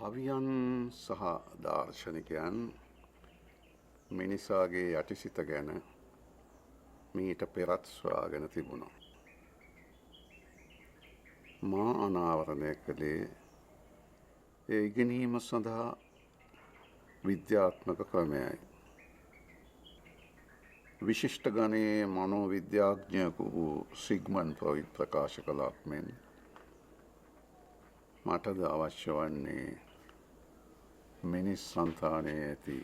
කවියන් සහ දාර්ශනිකයන් මිනිසාගේ යටිසිත ගැන මීට පෙරත් සොයාගෙන තිබුණා. මා අනාවරණය කළේ ඒ ඉගෙනීම සඳහා විද්‍යාත්මක ක්‍රමයයි. විශිෂ්ට ගණයේ මනෝවිද්‍යාඥයෙකු වූ සිග්මන්ඩ් ෆ්‍රොයිඩ් ප්‍රකාශ කළාක් මෙන් මටද අවශ්‍ය වන්නේ මිනිස් සංතානයේ ඇති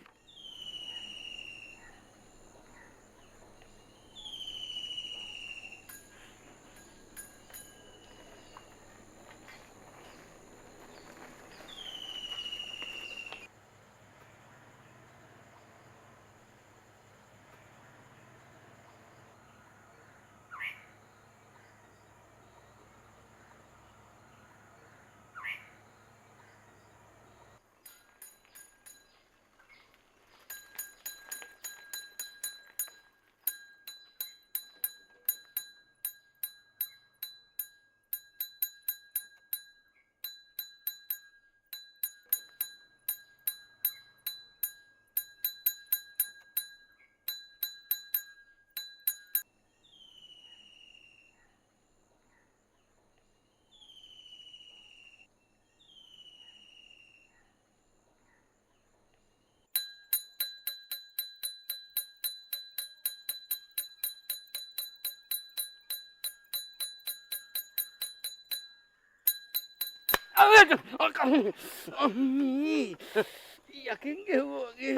යකින් ගෙව්වාගේ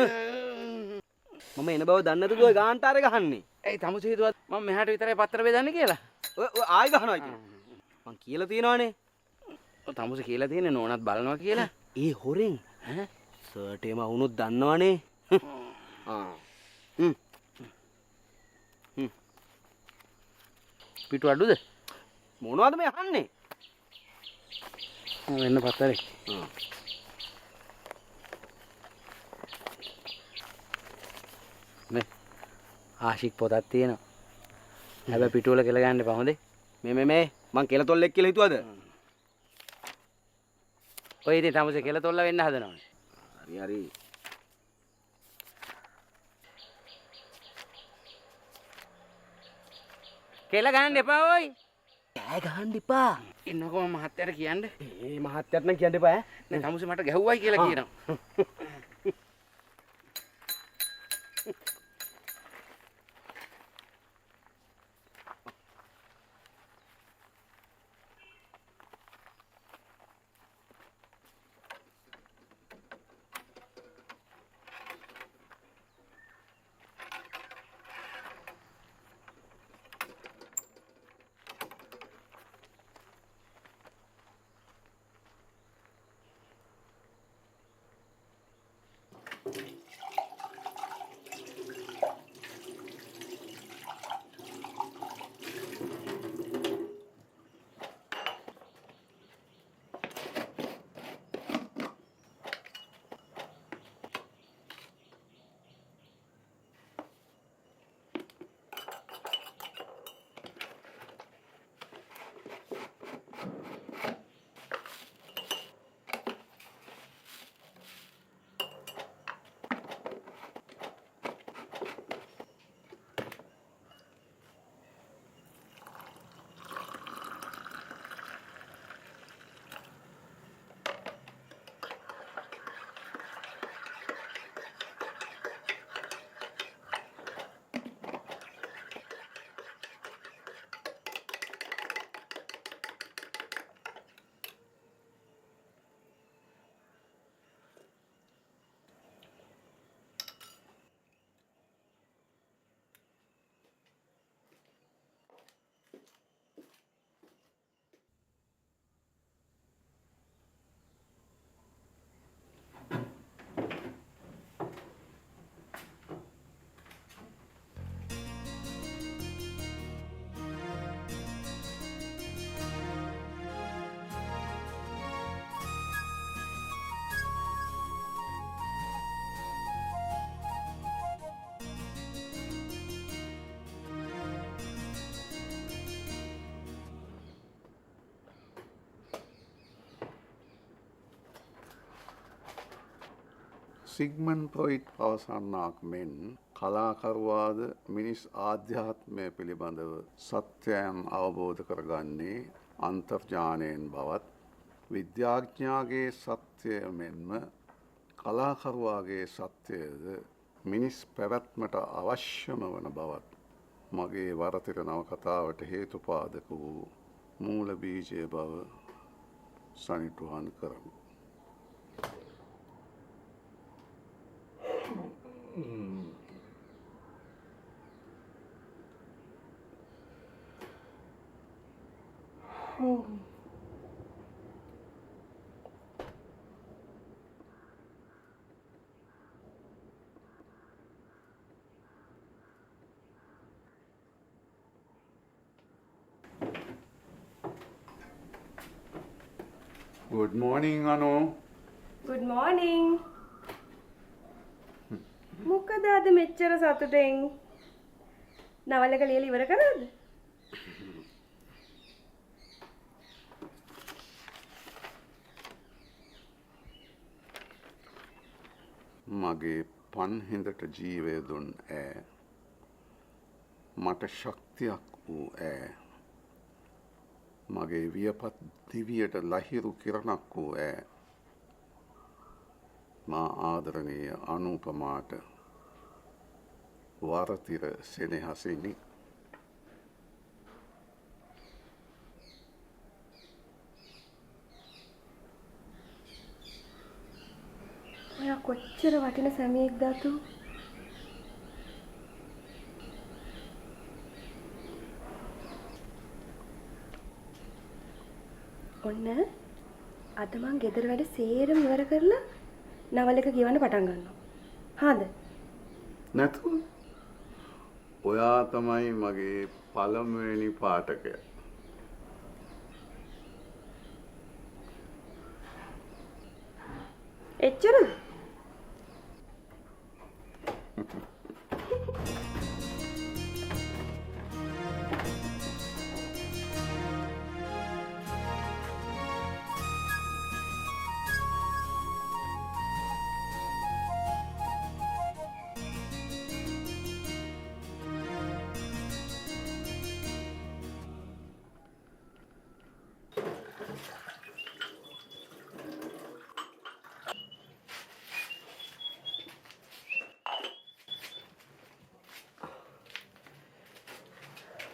මම එන බව දන්නේ නැතුව ඔය ගාන්ටාරේ ගහන්නේ. ඇයි තමුසේ හිතුවත් මම මෙහාට විතරයි පත්‍ර බෙදන්නේ කියලා? ඔය ආයි ගහනවා ඉතින්. මං කියලා තියෙනවානේ. ඔය තමුසේ කියලා තියෙන්නේ නෝනත් බලනවා කියලා. ඒ හොරෙන් ඈ සර්ට් එම වුණොත් දන්නවනේ. පිටු අඩුද? මොනවද මේ අහන්නේ? වෙන්න පත්තරේ. මේ ආශික් පොතක් තියෙනවා. හැබැයි පිටුවල කෙල ගන්න එපා හොඳේ. මේ මං කෙල තොල්ලෙක් කියලා හිතුවද? ඔය ඉතින් තමුසේ කෙල තොල්ල වෙන්න හදනවනේ. හරි. කෙල ගන්න එපා ඔයි. කෑ ගහන්න එපා. ඉන්නකො මහත්තයාට කියන්න. ඒ මහත්තයාට නම් කියන්න එපා ඈ. නේ තමුසේ මට ගැහුවයි කියලා කියනවා. සිග්මන් ෆ්‍රොයිඩ් පවසන්නාක් මෙන් කලාකරුවාද මිනිස් ආධ්‍යාත්මය පිළිබඳව සත්‍යයන් අවබෝධ කරගන්නේ අන්තර්ජානයෙන් බවත් විද්‍යාඥයාගේ සත්‍යය මෙන්ම කලාකරුවාගේ සත්‍යයද මිනිස් පැවැත්මට අවශ්‍යම වන බවත් මගේ වරතිර නවකතාවට හේතුපාදක වූ මූල බීජය බව සනිටුහන් කරමු. Good morning, Anu. Good morning. මොකද අද මෙච්චර සතුටෙන් නවලක ලියලා ඉවර කරාද? මගේ පන්හිඳට ජීවය දුන් ඈ මට ශක්තියක් වූ ඈ මගේ වියපත් දිවියට ලහිරු කිරණක් වූ ඈ මා ආදරණීය අනුපමාට වරතිර සෙනෙහසිනි. ඔයා කොච්චර වටින සැමියෙක්ද අතු? ඔන්න අද මං ගෙදර වැඩ සේරම ඉවර කරලා නවලක කියවන්න පටන් ගන්නවා. හාද? නැතුව ඔයා තමයි මගේ පළමුවෙනි පාඨකයා. එච්චරද?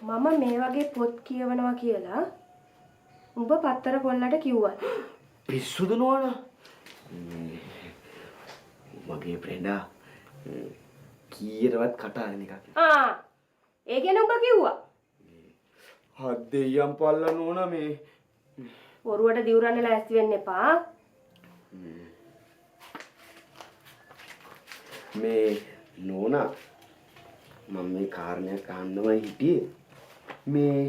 මම මේ වගේ පොත් කියවනවා කියලා උඹ පත්තර කොල්ලට කිව්වා. පිස්සුද නෝනා? මගේ ප්‍රෙන්ඩා කීයටවත් කටහරින එකක්. ඒ ගැන උඹ කිව්වා. හත් දෙයියන් පල්ලා නෝනා මේ ඔරුවට දිවුරන්න ලෑස්ති වෙන්න එපා. මේ නෝනා මම මේ කාරණයක් අහන්නමයි හිටියේ. මේ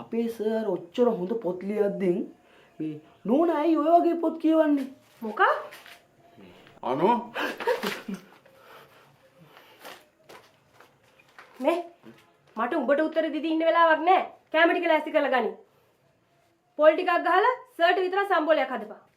අපේ සර් ඔච්චර හොඳ පොත් ලියද්දී මේ නෝනා ඇයි ඔය වගේ පොත් කියවන්නේ? මොකක්? අනු මේ මට උඹට උත්තර දෙදී ඉන්න වෙලාවක් නැහැ. කැම ටික ලෑස්ති කරලා ගනි. පොල් ටිකක් ගහලා සර්ට් විතර සම්බෝලයක් හදපන්.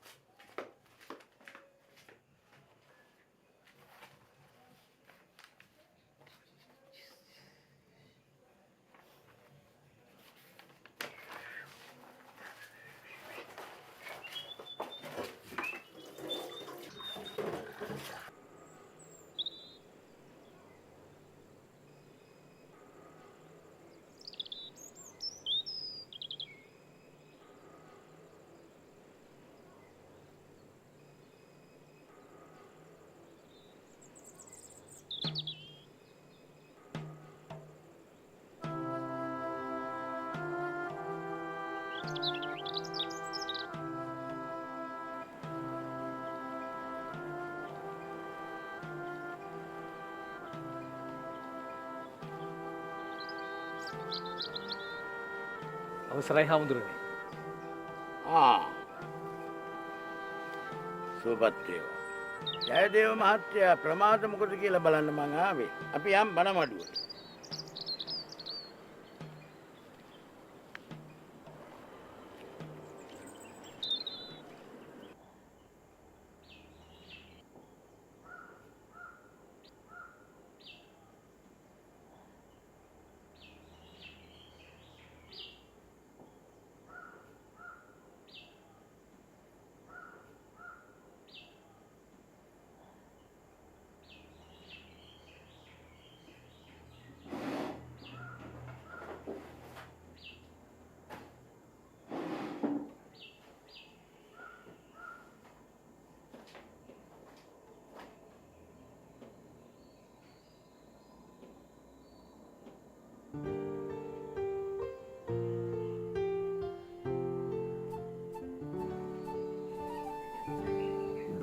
අවසරයි හාමුදුරනේ. සුවපත් වේවා. ජයදේව මහත්තයා ප්‍රමාද මොකද කියලා බලන්න මං ආවේ. අපි යම් බණමඩුවට.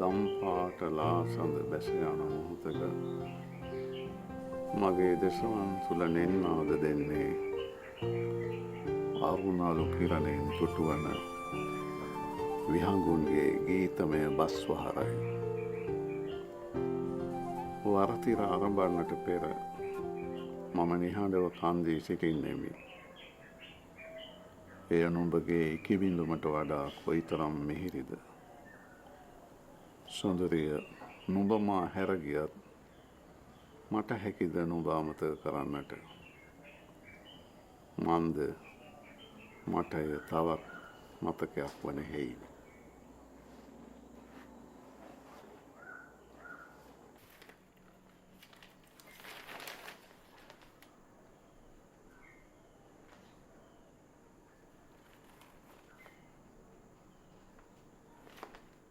ගම් පාට ලාසඳ බැස යන මොහොතක මගේ දෙසවන් තුළ නෙන්නාද දෙන්නේ අරුණාලු කිරණයෙන් තුටුවන විහඟුන්ගේ ගීතමය බස්වහරයි. වරතිර ආරම්භන්නට පෙර මම නිහඬව කන්දී සිටින්නෙමි. එය නුඹගේ ඉකිබිඳුමට වඩා කොයිතරම් මිහිරිද. සොඳරිය, නුඹ මා හැර ගියත් මට හැකිද නුඹ අමතක කරන්නට. මන්ද මට එය තවත් මතකයක් වන හේයිනි.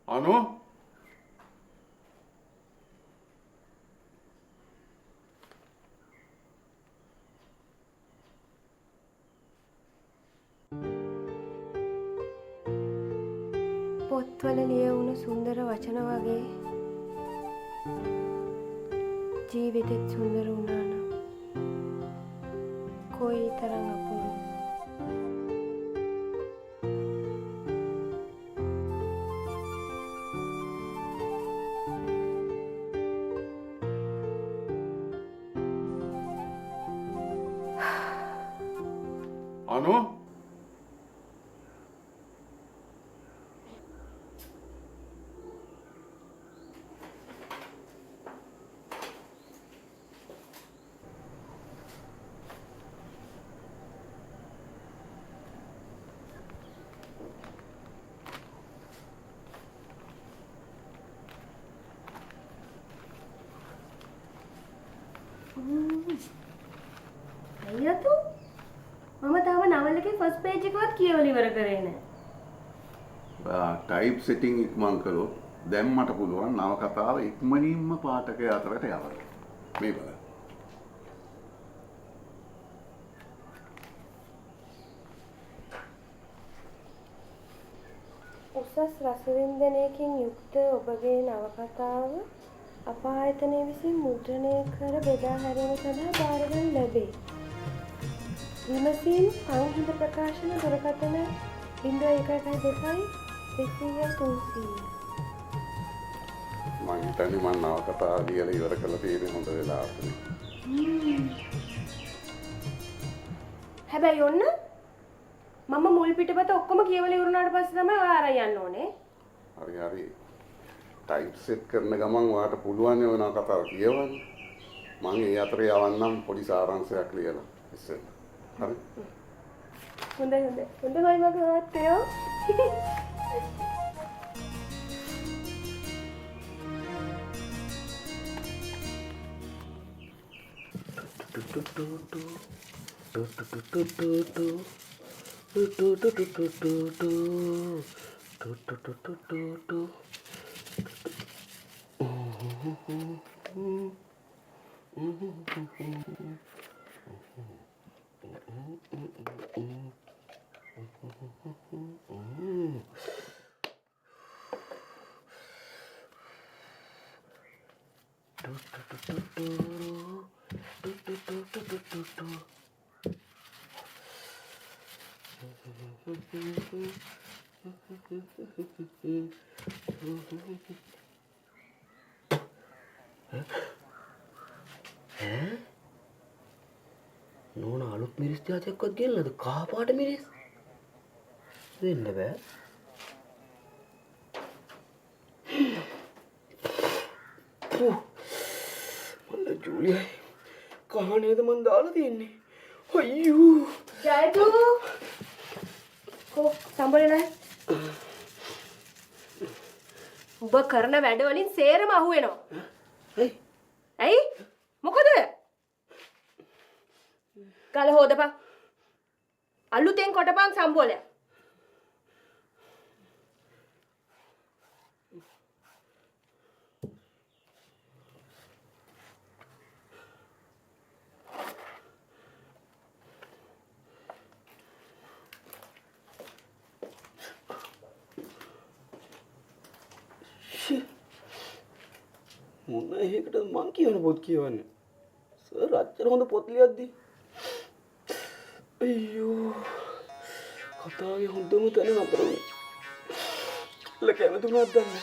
අනු පොත්වල ලියවුණු සුන්දර වචන වගේ ජීවිතෙත් සුන්දර වුණා නම් කොයි තරම් අපූර්වද. අනු අයියතු මම තාම නවල එකේ ෆස්ට් පේජ් එකවත් කියවලා ඉවර කරේ නැහැ. ටයිප් සෙටිං ඉක්මන් කළොත් දැන් මට පුළුවන් නවකතාව ඉක්මනින්ම පාඨකයා අතරට යවන්න. මේ බලන්න. උසස් රසවින්දනයකින් යුක්ත ඔබගේ නවකතාව අප ආයතනය විසින් මුද්‍රණය කර බෙදා හැරීම සඳහා භාරගනු ලැබේ. විමසීම් සංහිඳ ප්‍රකාශන දුරකථන 0112 200 මම හිතන්නේ මම නවකතාව ලියලා ඉවර කරලා තියෙන්නේ හොඳ වෙලාවට. හැබැයි ඔන්න මම මුල් පිටපත ඔක්කොම කියවලා ඉවරනාට පස්සේ තමයි ඔයා ආරයි යන්න ඕනේ. හරි හරි. ටයිප් සෙට් කරන ගමන් ඔයාලට පුළුවන් වෙන කතාව කියවන්න. මම ඒ අතරේ යවන්නම් පොඩි සාරාංශයක් ලියලා. ඉස්සෙල්ලා. හරි. හොඳයි හොඳයි. හොඳයි මගේ මහත්තයෝ. නෝන අලුත් මිරිස් ත්‍යාජයක්වත් ගෙන්නද? කහ පාට මිරිස් වෙන්න බෑ. මල්ල ජූලියයි කහ නේද මන් දාලා තියෙන්නේ. අයියෝ ජයතු කො සම්බලලා ඔබ කරන වැඩ වලින් සේරම අහු වෙනවා. ඇයි මොකද ගල හොදපන් අලුතෙන් කොටපන් සම්බෝලය. මොන එකටද මං කියන පොත් කියවන්නේ? සර් අච්චර හොඳ පොත් ලියද්දි අයියෝ කතාවේ හොඳම තැන නතර වුණා. කැමතුණාද දන්නේ?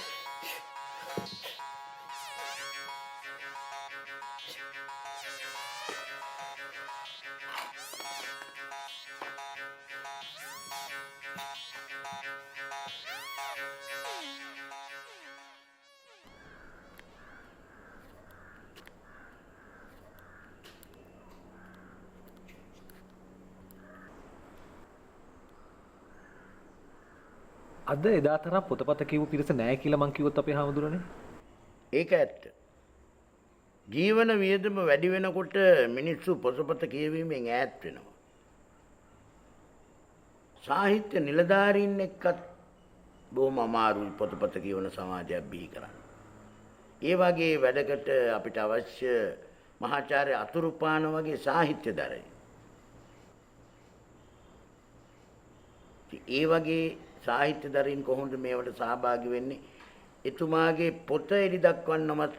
අද එදා තරම් පොතපත කියවපු පිරිස නැහැ කියලා මං කිව්වොත් අපේ හාමුදුරනේ. ඒක ඇත්ත. ජීවන වියදම වැඩි වෙනකොට මිනිස්සු පොතපත කියවීමෙන් ඈත් වෙනවා. සාහිත්‍ය නිලධාරීන් එක්කත් බොහොම අමාරුයි පොතපත කියවන සමාජයක් බිහි කරන්න. ඒ වගේ වැඩකට අපිට අවශ්‍ය මහාචාර්ය අතුරුපාන වගේ සාහිත්‍යදරයි. ඒ වගේ සාහිත්‍යදරින් කොහොමද මේවට සහභාගී වෙන්නේ? එතුමාගේ පොත එලි දක්වන්නමත්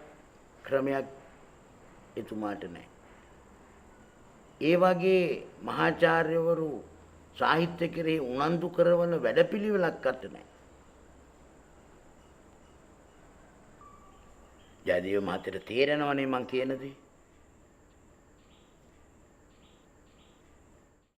ක්‍රමයක් එතුමාට නැහැ. ඒ වගේ මහාචාර්යවරු සාහිත්‍ය කෙරෙහි උනන්දු කරන වැඩපිළිවෙලක් අත නැහැ. ජයදේව මහත්තයට තේරෙනවනේ මං කියන දේ.